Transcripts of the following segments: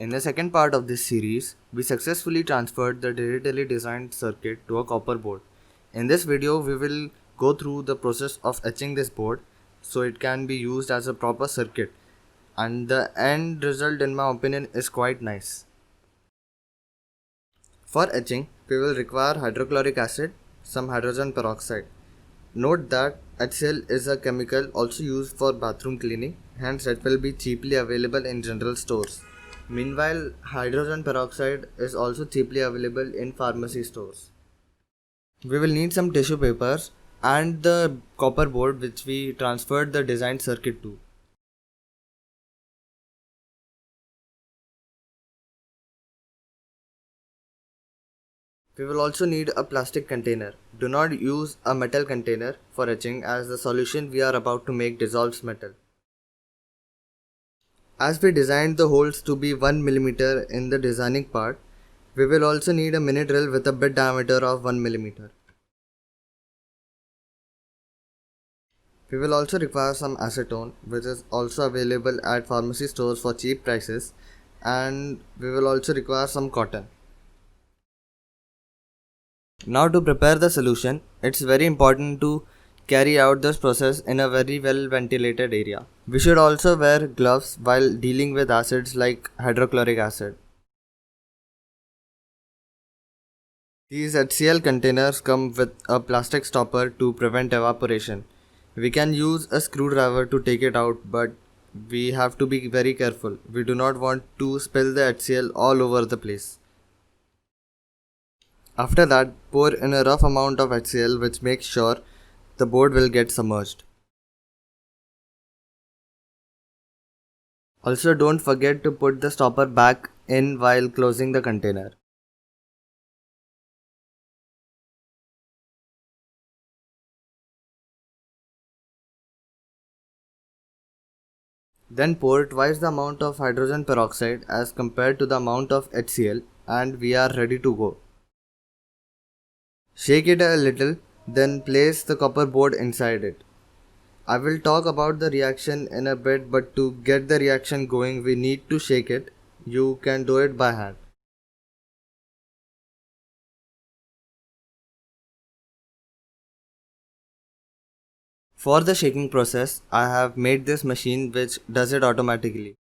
In the second part of this series, we successfully transferred the digitally designed circuit to a copper board. In this video, we will go through the process of etching this board so it can be used as a proper circuit, and the end result in my opinion is quite nice. For etching, we will require hydrochloric acid, some hydrogen peroxide. Note that HCl is a chemical also used for bathroom cleaning, hence it will be cheaply available in general stores. Meanwhile, hydrogen peroxide is also cheaply available in pharmacy stores. We will need some tissue papers and the copper board which we transferred the designed circuit to. We will also need a plastic container. Do not use a metal container for etching as the solution we are about to make dissolves metal. As we designed the holes to be 1 mm in the designing part, we will also need a mini drill with a bit diameter of 1 mm. We will also require some acetone, which is also available at pharmacy stores for cheap prices, and we will also require some cotton. Now to prepare the solution, it's very important to carry out this process in a very well ventilated area. We should also wear gloves while dealing with acids like hydrochloric acid. These HCl containers come with a plastic stopper to prevent evaporation. We can use a screwdriver to take it out, but we have to be very careful. We do not want to spill the HCl all over the place. After that, pour in a rough amount of HCl which makes sure the board will get submerged. Also, don't forget to put the stopper back in while closing the container. Then pour twice the amount of hydrogen peroxide as compared to the amount of HCl and we are ready to go. Shake it a little, then place the copper board inside it. I will talk about the reaction in a bit, but to get the reaction going we need to shake it. You can do it by hand. For the shaking process, I have made this machine which does it automatically.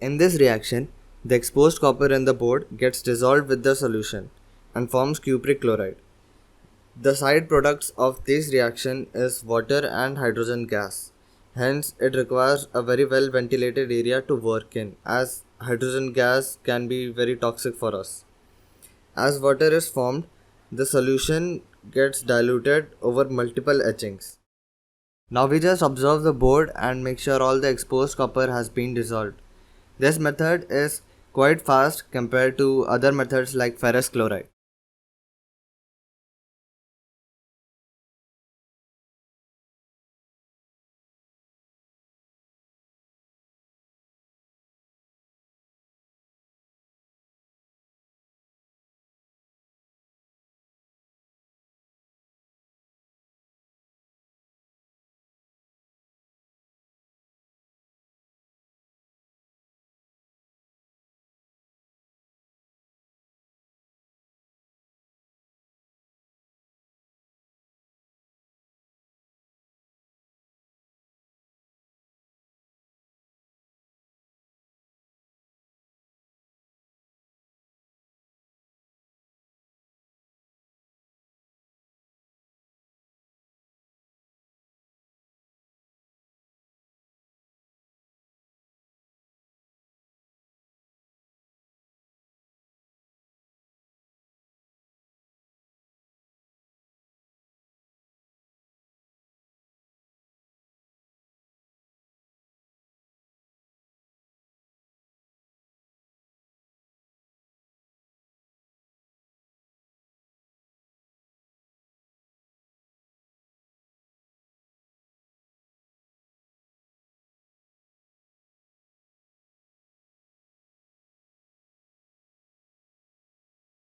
In this reaction, the exposed copper in the board gets dissolved with the solution and forms cupric chloride. The side products of this reaction is water and hydrogen gas. Hence, it requires a very well ventilated area to work in, as hydrogen gas can be very toxic for us. As water is formed, the solution gets diluted over multiple etchings. Now we just observe the board and make sure all the exposed copper has been dissolved. This method is quite fast compared to other methods like ferrous chloride.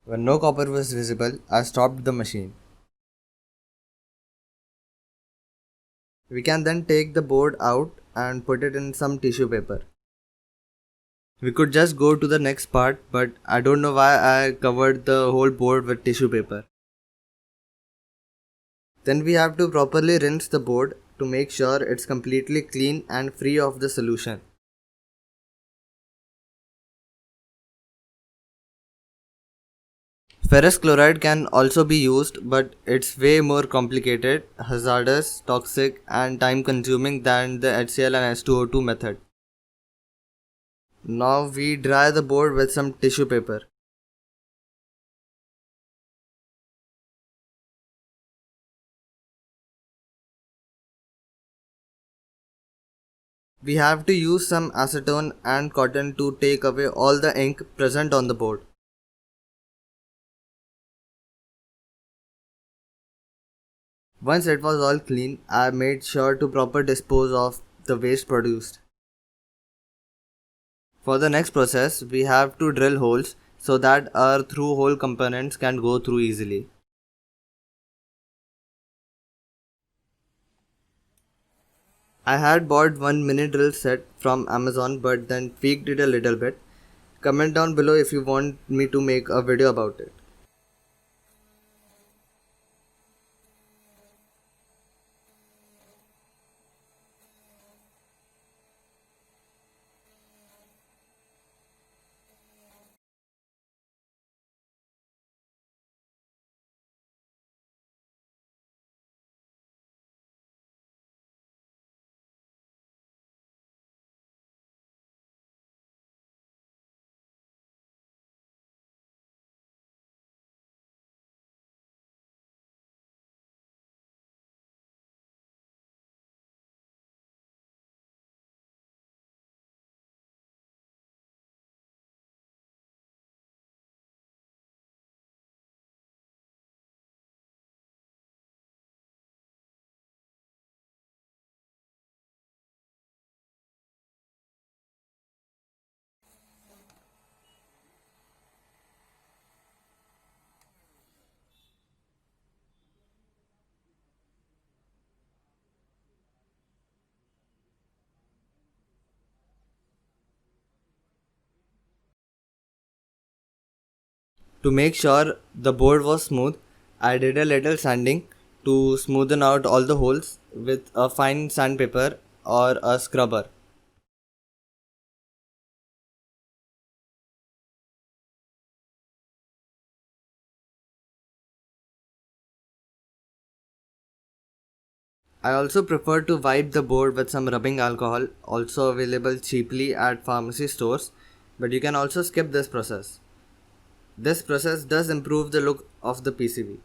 When no copper was visible, I stopped the machine. We can then take the board out and put it in some tissue paper. We could just go to the next part, but I don't know why I covered the whole board with tissue paper. Then we have to properly rinse the board to make sure it's completely clean and free of the solution. Ferrous chloride can also be used, but it's way more complicated, hazardous, toxic, and time consuming than the HCl and H2O2 method. Now we dry the board with some tissue paper. We have to use some acetone and cotton to take away all the ink present on the board. Once it was all clean, I made sure to proper dispose of the waste produced. For the next process, we have to drill holes so that our through hole components can go through easily. I had bought one mini drill set from Amazon but then tweaked it a little bit. Comment down below if you want me to make a video about it. To make sure the board was smooth, I did a little sanding to smoothen out all the holes with a fine sandpaper or a scrubber. I also prefer to wipe the board with some rubbing alcohol, also available cheaply at pharmacy stores, but you can also skip this process. This process does improve the look of the PCB.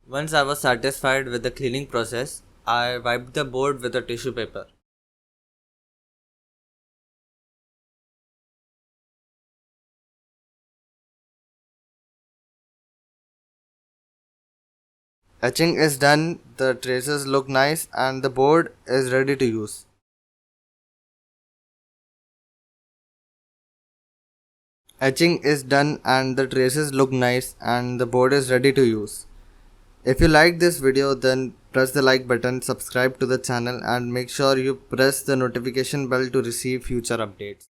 Once I was satisfied with the cleaning process, I wiped the board with a tissue paper. Etching is done, the traces look nice, and the board is ready to use. Etching is done and the traces look nice and the board is ready to use. If you like this video, then press the like button, subscribe to the channel and make sure you press the notification bell to receive future updates.